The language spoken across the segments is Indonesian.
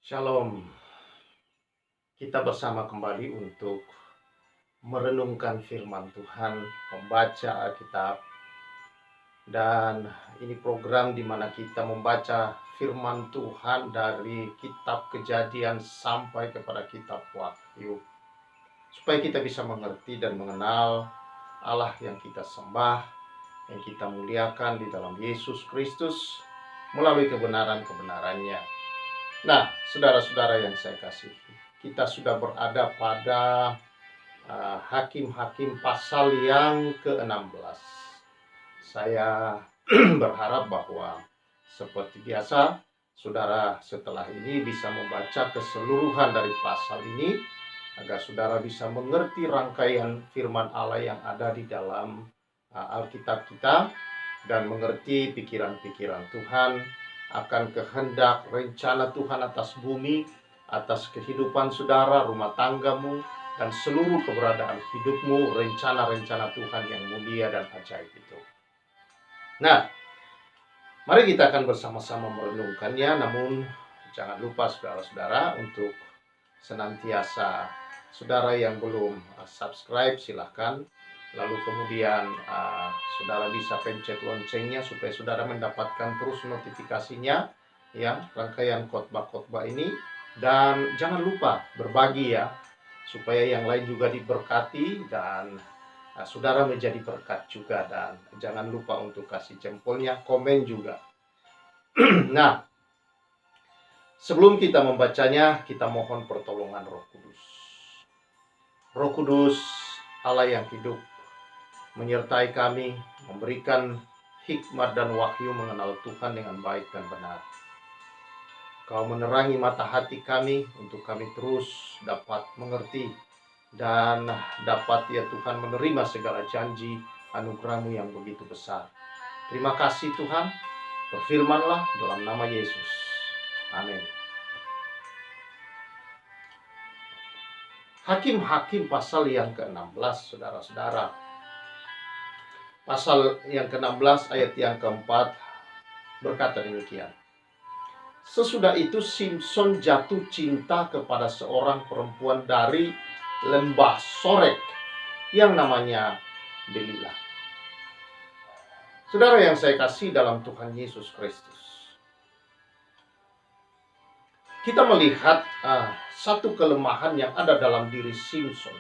Shalom, kita bersama kembali untuk merenungkan firman Tuhan, membaca Alkitab, dan ini program di mana kita membaca firman Tuhan dari kitab Kejadian sampai kepada kitab Wahyu, supaya kita bisa mengerti dan mengenal Allah yang kita sembah, yang kita muliakan di dalam Yesus Kristus melalui kebenaran-kebenarannya. Nah, saudara-saudara yang saya kasihi, kita sudah berada pada Hakim-Hakim pasal yang ke-16. Saya berharap bahwa seperti biasa, saudara setelah ini bisa membaca keseluruhan dari pasal ini, agar saudara bisa mengerti rangkaian firman Allah yang ada di dalam Alkitab kita, dan mengerti pikiran-pikiran Tuhan akan kehendak rencana Tuhan atas bumi, atas kehidupan saudara, rumah tanggamu, dan seluruh keberadaan hidupmu, rencana-rencana Tuhan yang mulia dan ajaib itu. Nah, mari kita akan bersama-sama merenungkannya, namun jangan lupa saudara-saudara untuk senantiasa, saudara yang belum subscribe silahkan. Lalu kemudian saudara bisa pencet loncengnya supaya saudara mendapatkan terus notifikasinya, ya, rangkaian khotbah-khotbah ini. Dan jangan lupa berbagi ya, supaya yang lain juga diberkati dan saudara menjadi berkat juga. Dan jangan lupa untuk kasih jempolnya, komen juga. Nah, sebelum kita membacanya, kita mohon pertolongan Roh Kudus. Roh Kudus, Allah yang hidup, menyertai kami, memberikan hikmat dan wahyu mengenal Tuhan dengan baik dan benar. Kau menerangi mata hati kami untuk kami terus dapat mengerti dan dapat ya Tuhan menerima segala janji anugerah-Mu yang begitu besar. Terima kasih Tuhan, berfirmanlah dalam nama Yesus. Amin. Hakim-Hakim pasal yang ke-16, saudara-saudara. Pasal yang ke-16 ayat yang keempat berkata demikian. Sesudah itu Simson jatuh cinta kepada seorang perempuan dari lembah Sorek yang namanya Delila. Saudara yang saya kasih dalam Tuhan Yesus Kristus, kita melihat satu kelemahan yang ada dalam diri Simson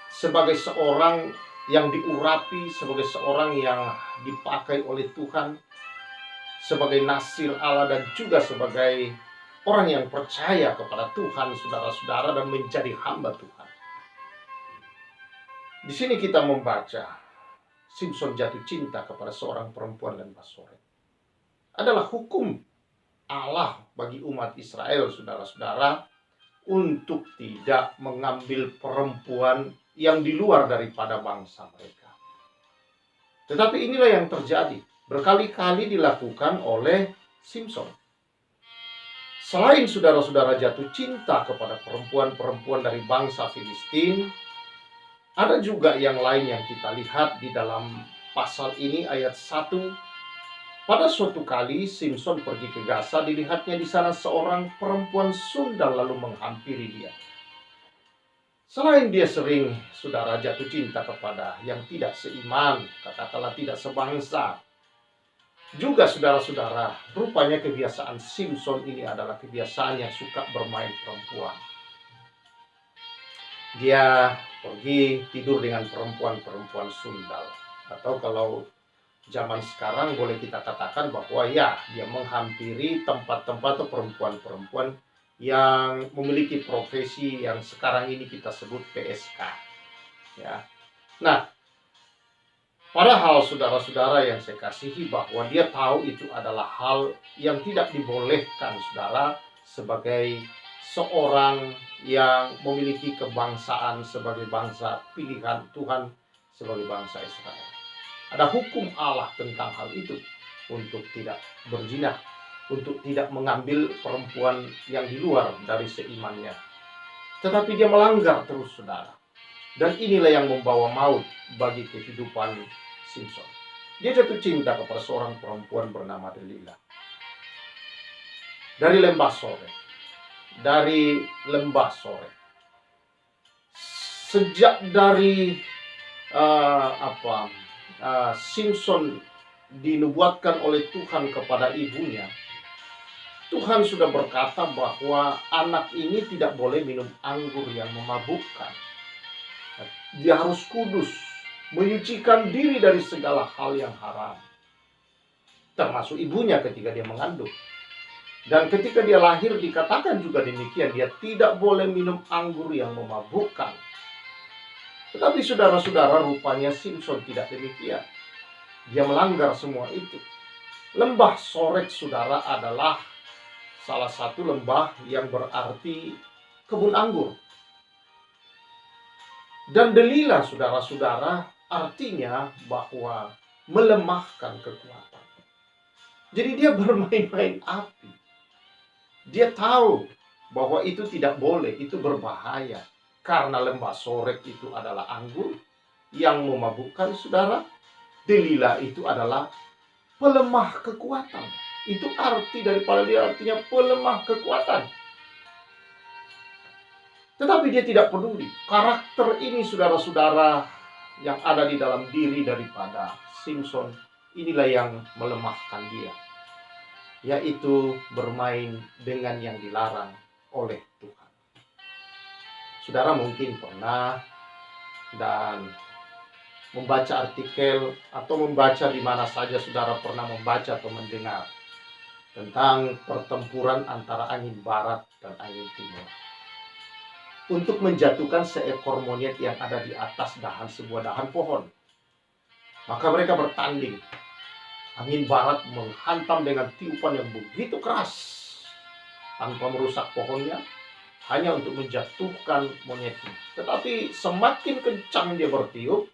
sebagai seorang yang diurapi, sebagai seorang yang dipakai oleh Tuhan, sebagai nasir Allah, dan juga sebagai orang yang percaya kepada Tuhan, saudara-saudara, dan menjadi hamba Tuhan. Di sini kita membaca Simson jatuh cinta kepada seorang perempuan lembah Sorek. Adalah hukum Allah bagi umat Israel, saudara-saudara, untuk tidak mengambil perempuan yang di luar daripada bangsa mereka. Tetapi inilah yang terjadi, berkali-kali dilakukan oleh Simson. Selain saudara-saudara jatuh cinta kepada perempuan-perempuan dari bangsa Filistin, ada juga yang lain yang kita lihat di dalam pasal ini ayat 1. Pada suatu kali Simson pergi ke Gaza, dilihatnya di sana seorang perempuan sundal lalu menghampiri dia. Selain dia sering, saudara, jatuh cinta kepada yang tidak seiman, katakanlah tidak sebangsa, juga saudara-saudara, rupanya kebiasaan Simson ini adalah kebiasaan yang suka bermain perempuan. Dia pergi tidur dengan perempuan-perempuan sundal, atau kalau zaman sekarang boleh kita katakan bahwa ya, dia menghampiri tempat-tempat atau perempuan-perempuan yang memiliki profesi yang sekarang ini kita sebut PSK. Ya. Nah, padahal saudara-saudara yang saya kasihi, bahwa dia tahu itu adalah hal yang tidak dibolehkan, saudara, sebagai seorang yang memiliki kebangsaan sebagai bangsa pilihan Tuhan, sebagai bangsa Israel. Ada hukum Allah tentang hal itu, untuk tidak berzina, untuk tidak mengambil perempuan yang di luar dari seimannya. Tetapi dia melanggar terus, saudara. Dan inilah yang membawa maut bagi kehidupan Simson. Dia jatuh cinta kepada seorang perempuan bernama Delila. dari lembah Sorek. Dari lembah Sorek. Sejak dari Simson dinubuatkan oleh Tuhan kepada ibunya, Tuhan sudah berkata bahwa anak ini tidak boleh minum anggur yang memabukkan. Dia harus kudus, menyucikan diri dari segala hal yang haram. Termasuk ibunya ketika dia mengandung. Dan ketika dia lahir dikatakan juga demikian, dia tidak boleh minum anggur yang memabukkan. Tetapi saudara-saudara, rupanya Simson tidak demikian. Dia melanggar semua itu. Lembah Sorek, saudara, adalah salah satu lembah yang berarti kebun anggur. Dan Delila, saudara-saudara, artinya bahwa melemahkan kekuatan. Jadi dia bermain-main api. Dia tahu bahwa itu tidak boleh, itu berbahaya. Karena lembah Sorek itu adalah anggur yang memabukkan, saudara. Delila itu adalah pelemah kekuatan. Itu arti daripada dia, artinya pelemah kekuatan. Tetapi dia tidak peduli. Karakter ini, saudara-saudara, yang ada di dalam diri daripada Simson, inilah yang melemahkan dia. Yaitu bermain dengan yang dilarang oleh Tuhan. Saudara mungkin pernah dan membaca artikel atau membaca di mana saja saudara pernah membaca atau mendengar tentang pertempuran antara angin barat dan angin timur untuk menjatuhkan seekor monyet yang ada di atas sebuah dahan pohon. Maka mereka bertanding. Angin barat menghantam dengan tiupan yang begitu keras tanpa merusak pohonnya, hanya untuk menjatuhkan monyetnya. Tetapi semakin kencang dia bertiup,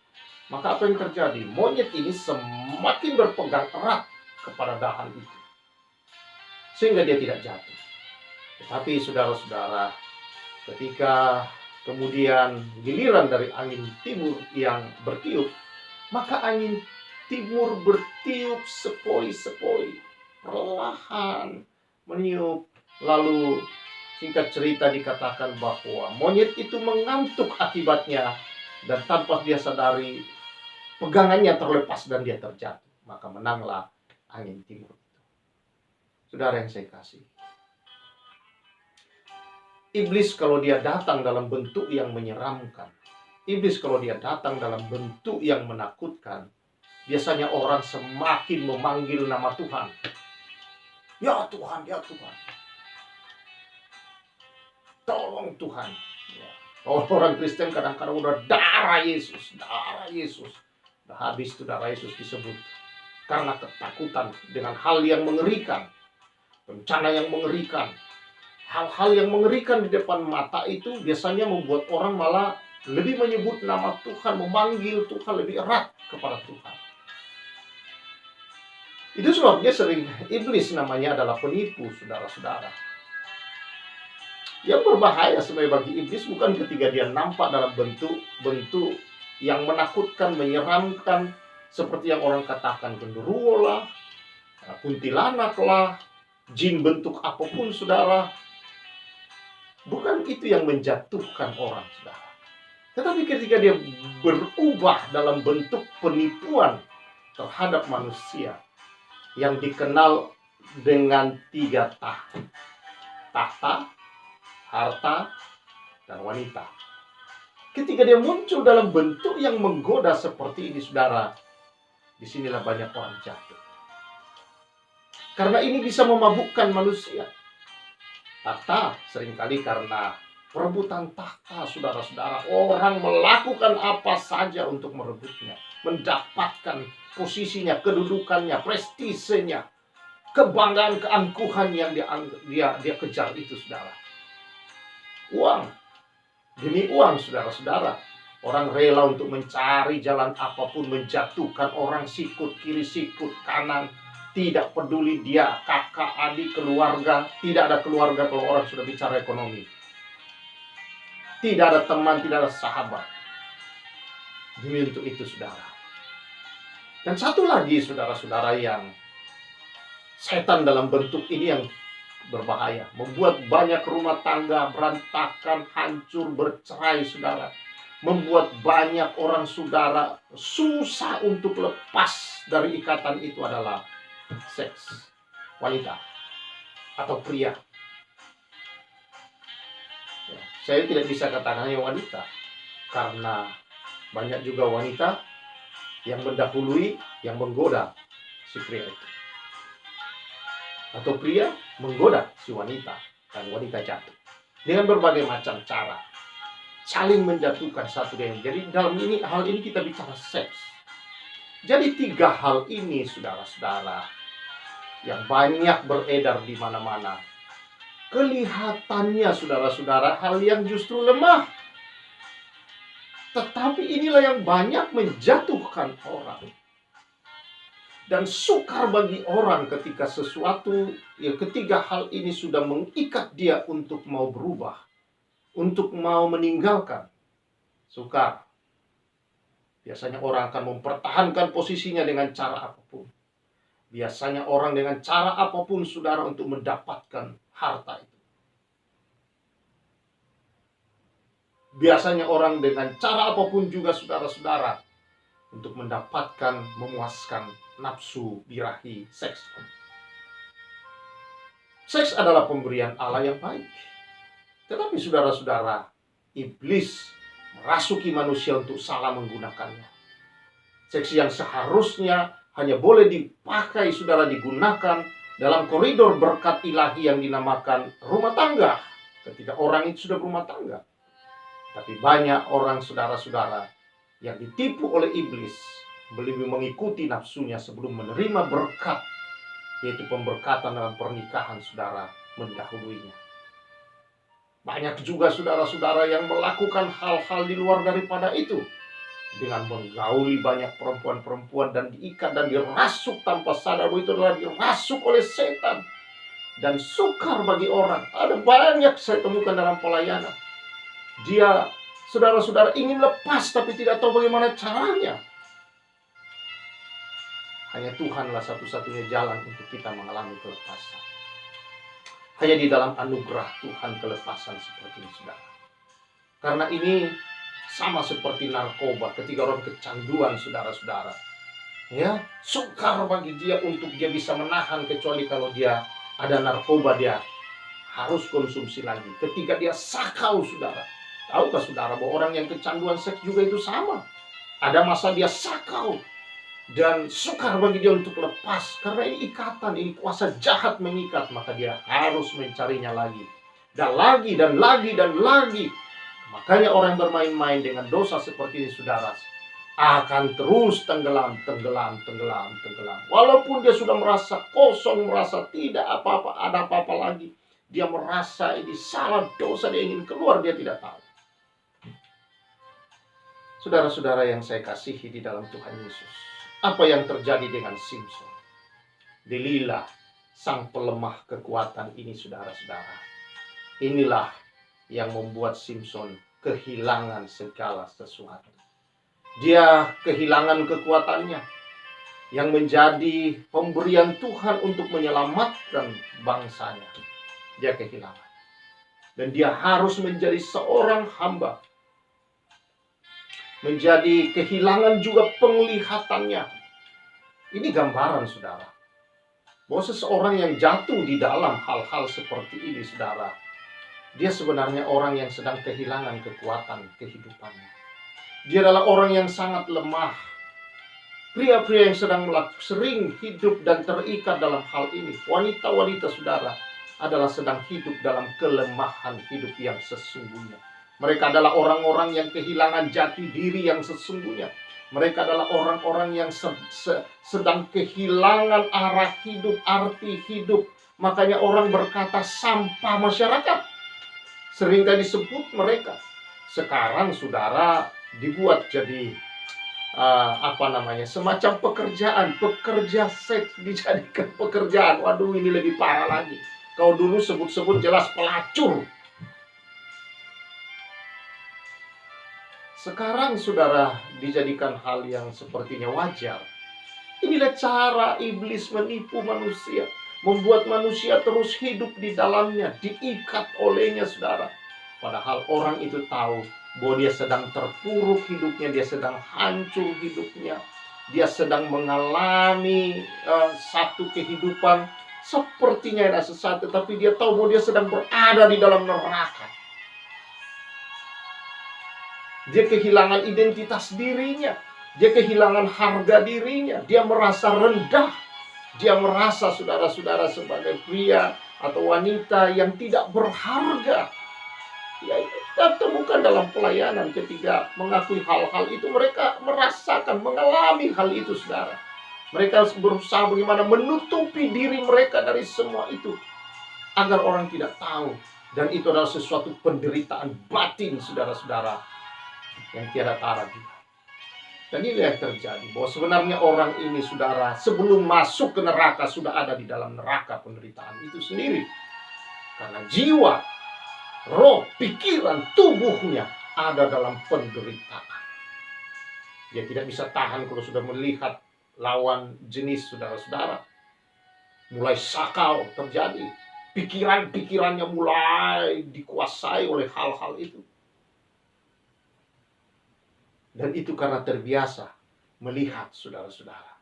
maka apa yang terjadi? Monyet ini semakin berpegang erat kepada dahan itu, sehingga dia tidak jatuh. Tetapi saudara-saudara, ketika kemudian giliran dari angin timur yang bertiup, maka angin timur bertiup sepoi-sepoi, perlahan meniup. Lalu singkat cerita dikatakan bahwa monyet itu mengantuk akibatnya, dan tanpa dia sadari pegangannya terlepas dan dia terjatuh. Maka menanglah angin timur itu. Saudara yang saya kasih, iblis kalau dia datang dalam bentuk yang menyeramkan, iblis kalau dia datang dalam bentuk yang menakutkan, biasanya orang semakin memanggil nama Tuhan. Ya Tuhan, ya Tuhan. Tolong Tuhan. Ya. Orang Kristen kadang-kadang udah darah Yesus, darah Yesus. Udah habis itu darah Yesus disebut. Karena ketakutan dengan hal yang mengerikan. Bencana yang mengerikan. Hal-hal yang mengerikan di depan mata itu biasanya membuat orang malah lebih menyebut nama Tuhan, memanggil Tuhan lebih erat kepada Tuhan. Itu sebabnya sering iblis namanya adalah penipu, saudara-saudara. Yang berbahaya sebenarnya bagi iblis bukan ketika dia nampak dalam bentuk yang menakutkan, menyeramkan, seperti yang orang katakan genderuwo lah, kuntilanak lah, jin bentuk apapun, saudara. Bukan itu yang menjatuhkan orang, saudara. Tetapi ketika dia berubah dalam bentuk penipuan terhadap manusia yang dikenal dengan 3 tahta. Tahta, harta, dan wanita. Ketika dia muncul dalam bentuk yang menggoda seperti ini, saudara, disinilah banyak orang jatuh. Karena ini bisa memabukkan manusia. Tahta seringkali karena perebutan tahta, saudara-saudara, orang melakukan apa saja untuk merebutnya, mendapatkan posisinya, kedudukannya, prestisenya, kebanggaan, keangkuhan yang dia kejar itu, saudara. Uang, demi uang, saudara-saudara, orang rela untuk mencari jalan apapun, menjatuhkan orang, sikut kiri, sikut kanan. Tidak peduli dia kakak, adik, keluarga. Tidak ada keluarga kalau orang sudah bicara ekonomi. Tidak ada teman, tidak ada sahabat. Demi untuk itu, saudara. Dan satu lagi, saudara-saudara, yang setan dalam bentuk ini yang berbahaya, membuat banyak rumah tangga berantakan, hancur, bercerai, saudara. Membuat banyak orang saudara susah untuk lepas dari ikatan itu adalah seks. Wanita atau pria. Ya, saya tidak bisa katakan hanya wanita, karena banyak juga wanita yang mendahului, yang menggoda si pria itu. Atau pria menggoda si wanita, dan wanita jatuh. Dengan berbagai macam cara. Saling menjatuhkan satu dengan. Jadi dalam hal ini kita bicara seks. Jadi 3 hal ini, saudara-saudara, yang banyak beredar di mana-mana. Kelihatannya, saudara-saudara, hal yang justru lemah. Tetapi inilah yang banyak menjatuhkan orang. Dan sukar bagi orang ketika sesuatu, ya ketiga hal ini sudah mengikat dia untuk mau berubah, untuk mau meninggalkan. Sukar. Biasanya orang akan mempertahankan posisinya dengan cara apapun. Biasanya orang dengan cara apapun, saudara, untuk mendapatkan harta itu. Biasanya orang dengan cara apapun juga, saudara-saudara, untuk mendapatkan, memuaskan nafsu birahi seks. Seks adalah pemberian Allah yang baik. Tetapi saudara-saudara, iblis merasuki manusia untuk salah menggunakannya. Seks yang seharusnya hanya boleh dipakai, saudara, digunakan dalam koridor berkat ilahi yang dinamakan rumah tangga, ketika orang itu sudah berumah tangga. Tapi banyak orang, saudara-saudara, yang ditipu oleh iblis, lebih mengikuti nafsunya sebelum menerima berkat, yaitu pemberkatan dalam pernikahan, saudara, mendahuluinya. Banyak juga saudara-saudara yang melakukan hal-hal di luar daripada itu, dengan menggauli banyak perempuan-perempuan dan diikat dan dirasuk tanpa sadar bahwa itu adalah dirasuk oleh setan. Dan sukar bagi orang. Ada banyak saya temukan dalam pelayanan. Dia, saudara-saudara, ingin lepas tapi tidak tahu bagaimana caranya. Hanya Tuhanlah satu-satunya jalan untuk kita mengalami kelepasan. Hanya di dalam anugerah Tuhan kelepasan seperti ini, saudara. Karena ini sama seperti narkoba, ketika orang kecanduan, saudara-saudara. Ya, sukar bagi dia untuk dia bisa menahan, kecuali kalau dia ada narkoba, dia harus konsumsi lagi. Ketika dia sakau, saudara. Tahukah saudara bahwa orang yang kecanduan seks juga itu sama? Ada masa dia sakau. Dan sukar bagi dia untuk lepas. Karena ini ikatan, ini kuasa jahat mengikat. Maka dia harus mencarinya lagi. Dan lagi, dan lagi, dan lagi. Makanya orang bermain-main dengan dosa seperti ini, saudara, akan terus tenggelam. Walaupun dia sudah merasa kosong, merasa tidak apa-apa, ada apa-apa lagi. Dia merasa ini salah, dosa, dia ingin keluar, dia tidak tahu. Saudara-saudara yang saya kasihi di dalam Tuhan Yesus, apa yang terjadi dengan Simson? Delilah, sang pelemah kekuatan ini, saudara-saudara. Inilah yang membuat Simson kehilangan segala sesuatu. Dia kehilangan kekuatannya yang menjadi pemberian Tuhan untuk menyelamatkan bangsanya. Dia kehilangan. Dan dia harus menjadi seorang hamba. Menjadi kehilangan juga penglihatannya. Ini gambaran, saudara, bahwa seseorang yang jatuh di dalam hal-hal seperti ini, saudara, dia sebenarnya orang yang sedang kehilangan kekuatan kehidupannya. Dia adalah orang yang sangat lemah. Pria-pria yang sering hidup dan terikat dalam hal ini. Wanita-wanita, saudara, adalah sedang hidup dalam kelemahan hidup yang sesungguhnya. Mereka adalah orang-orang yang kehilangan jati diri yang sesungguhnya. Mereka adalah orang-orang yang sedang kehilangan arah hidup, arti hidup. Makanya orang berkata sampah masyarakat. Seringkali disebut mereka. Sekarang, saudara, dibuat jadi semacam pekerjaan. Pekerja seks dijadikan pekerjaan. Waduh, ini lebih parah lagi. Kalau dulu sebut-sebut jelas pelacur. Sekarang, saudara, dijadikan hal yang sepertinya wajar. Inilah cara iblis menipu manusia. membuat manusia terus hidup di dalamnya, diikat olehnya, saudara. Padahal orang itu tahu bahwa dia sedang terpuruk hidupnya, dia sedang hancur hidupnya, dia sedang mengalami satu kehidupan sepertinya yang sesat, tetapi dia tahu bahwa dia sedang berada di dalam neraka. Dia kehilangan identitas dirinya, dia kehilangan harga dirinya, dia merasa rendah, dia merasa, saudara-saudara, sebagai pria atau wanita yang tidak berharga. Ya, kita temukan dalam pelayanan ketika mengakui hal-hal itu, mereka merasakan, mengalami hal itu, saudara. Mereka berusaha bagaimana menutupi diri mereka dari semua itu, agar orang tidak tahu. Dan itu adalah sesuatu penderitaan batin, saudara-saudara, yang tiada tara juga. Dan ini yang terjadi, bahwa sebenarnya orang ini, saudara, sebelum masuk ke neraka sudah ada di dalam neraka penderitaan itu sendiri. Karena jiwa, roh, pikiran, tubuhnya ada dalam penderitaan. Dia tidak bisa tahan kalau sudah melihat lawan jenis, saudara-saudara. Mulai sakau terjadi. Pikiran-pikirannya mulai dikuasai oleh hal-hal itu. Dan itu karena terbiasa melihat, saudara-saudara.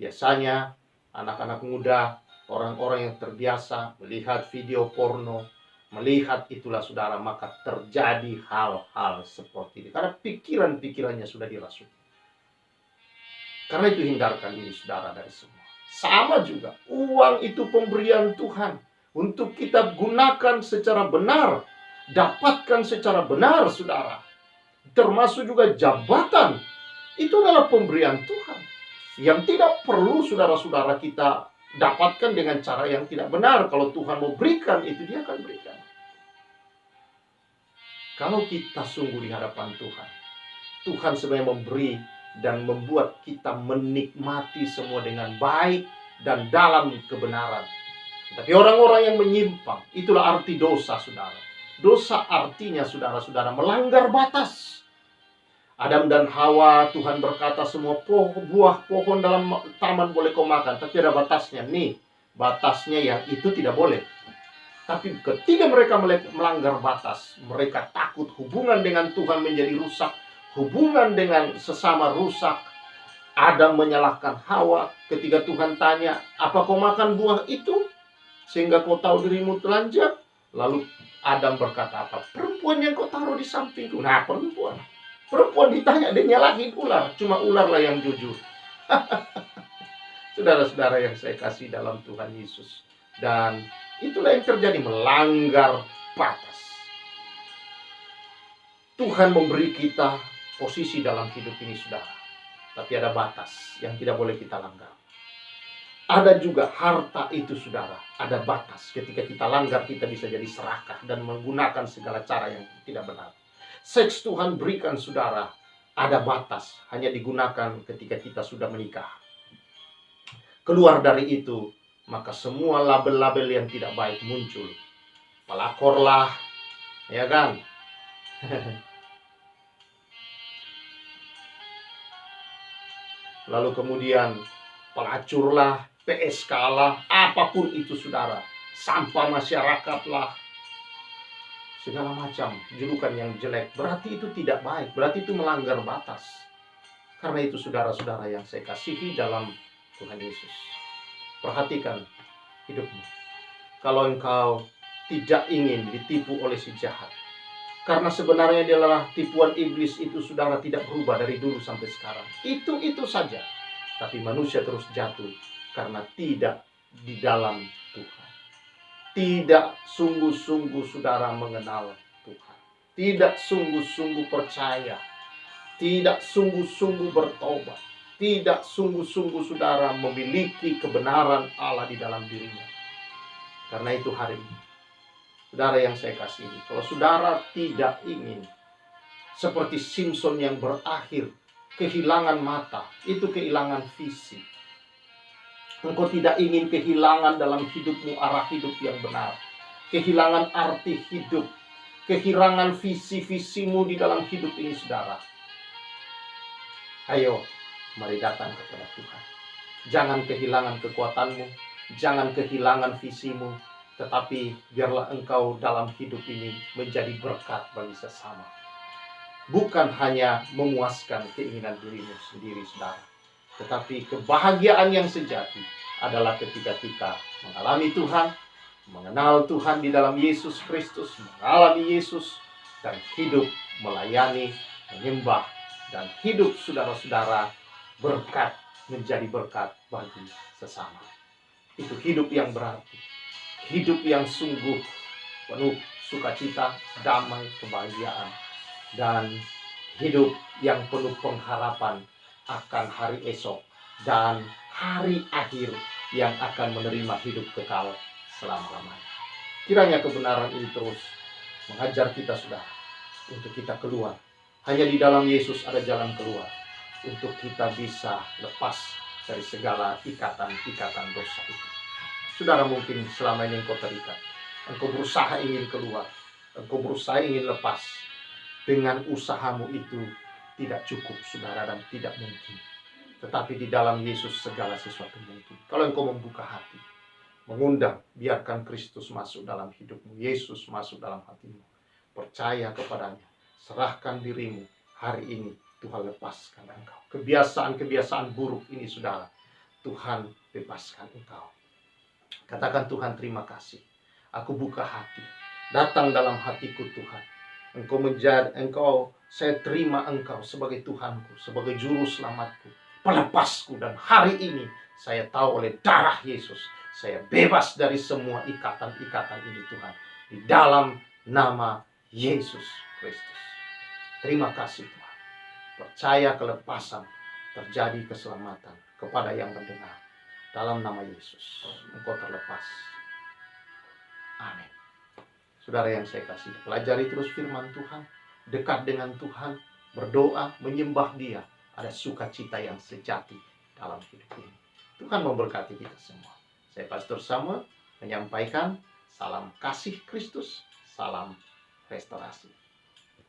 Biasanya anak-anak muda, orang-orang yang terbiasa melihat video porno, melihat itulah, saudara, maka terjadi hal-hal seperti ini. Karena pikiran-pikirannya sudah dirasuki. Karena itu hindarkan diri, saudara, dari semua. Sama juga, uang itu pemberian Tuhan untuk kita gunakan secara benar, dapatkan secara benar, saudara. Termasuk juga jabatan, itu adalah pemberian Tuhan yang tidak perlu, saudara-saudara, kita dapatkan dengan cara yang tidak benar. Kalau Tuhan mau berikan, itu Dia akan berikan. Kalau kita sungguh di hadapan Tuhan, Tuhan sebenarnya memberi dan membuat kita menikmati semua dengan baik dan dalam kebenaran. Tapi orang-orang yang menyimpang, itulah arti dosa, saudara. Dosa artinya, saudara-saudara, melanggar batas. Adam dan Hawa, Tuhan berkata semua buah pohon dalam taman boleh kau makan, tapi ada batasnya. Nih, batasnya yang itu tidak boleh. Tapi ketika mereka melanggar batas, mereka takut, hubungan dengan Tuhan menjadi rusak, hubungan dengan sesama rusak. Adam menyalahkan Hawa ketika Tuhan tanya, apa kau makan buah itu sehingga kau tahu dirimu telanjang? Lalu Adam berkata apa? Perempuan yang kau taruh di sampingku. Nah, Perempuan ditanya, dia nyalahin ular. Cuma ular lah yang jujur. Saudara-saudara yang saya kasih dalam Tuhan Yesus. Dan itulah yang terjadi, melanggar batas. Tuhan memberi kita posisi dalam hidup ini, saudara. Tapi ada batas yang tidak boleh kita langgar. Ada juga harta itu, saudara. Ada batas. Ketika kita langgar, kita bisa jadi serakah dan menggunakan segala cara yang tidak benar. Seks Tuhan berikan, saudara, ada batas, hanya digunakan ketika kita sudah menikah. Keluar dari itu, maka semua label-label yang tidak baik muncul. Pelakorlah, ya kan? Lalu kemudian pelacurlah, PSK lah, apapun itu, saudara. Sampah masyarakat lah. Segala macam julukan yang jelek, berarti itu tidak baik, berarti itu melanggar batas. Karena itu, saudara-saudara yang saya kasihi dalam Tuhan Yesus, perhatikan hidupmu. Kalau engkau tidak ingin ditipu oleh si jahat, karena sebenarnya dia adalah tipuan iblis itu, saudara, tidak berubah dari dulu sampai sekarang. Itu saja. Tapi manusia terus jatuh karena tidak di dalam Tuhan. Tidak sungguh-sungguh, saudara, mengenal Tuhan. Tidak sungguh-sungguh percaya. Tidak sungguh-sungguh bertobat. Tidak sungguh-sungguh, saudara, memiliki kebenaran Allah di dalam dirinya. Karena itu hari ini, saudara yang saya kasihi, kalau saudara tidak ingin seperti Simpson yang berakhir kehilangan mata, itu kehilangan visi. Engkau tidak ingin kehilangan dalam hidupmu arah hidup yang benar, kehilangan arti hidup, kehilangan visi-visimu di dalam hidup ini, saudara. Ayo, mari datang kepada Tuhan. Jangan kehilangan kekuatanmu, Jangan kehilangan visimu, tetapi biarlah engkau dalam hidup ini menjadi berkat bagi sesama. Bukan hanya memuaskan keinginan dirimu sendiri, saudara, tetapi kebahagiaan yang sejati adalah ketika kita mengalami Tuhan, mengenal Tuhan di dalam Yesus Kristus, mengalami Yesus, dan hidup melayani, menyembah, dan hidup saudara-saudara berkat, menjadi berkat bagi sesama. Itu hidup yang berarti, hidup yang sungguh penuh sukacita, damai, kebahagiaan, dan hidup yang penuh pengharapan akan hari esok dan hari akhir yang akan menerima hidup kekal selama-lamanya. Kiranya kebenaran ini terus mengajar kita, saudara, untuk kita keluar. Hanya di dalam Yesus ada jalan keluar, untuk kita bisa lepas dari segala ikatan-ikatan dosa itu. Saudara, mungkin selama ini engkau terikat, engkau berusaha ingin keluar, engkau berusaha ingin lepas. Dengan usahamu itu tidak cukup, saudara, dan tidak mungkin. Tetapi di dalam Yesus segala sesuatu mungkin. Kalau engkau membuka hati, mengundang, biarkan Kristus masuk dalam hidupmu, Yesus masuk dalam hatimu, percaya kepadanya, serahkan dirimu, hari ini Tuhan lepaskan engkau. Kebiasaan-kebiasaan buruk ini, saudara, Tuhan bebaskan engkau. Katakan, Tuhan terima kasih, aku buka hati, datang dalam hatiku Tuhan. Saya terima Engkau sebagai Tuhanku, sebagai juru selamatku, pelepasku, dan hari ini saya tahu oleh darah Yesus, saya bebas dari semua ikatan-ikatan ini, Tuhan, di dalam nama Yesus Kristus. Terima kasih, Tuhan. Percaya kelepasan, terjadi keselamatan kepada yang mendengar. Dalam nama Yesus, engkau terlepas. Amin. Saudara yang saya kasih, pelajari terus firman Tuhan, dekat dengan Tuhan, berdoa, menyembah Dia. Ada sukacita yang sejati dalam hidup ini. Tuhan memberkati kita semua. Saya Pastor Samuel menyampaikan salam kasih Kristus, salam restorasi.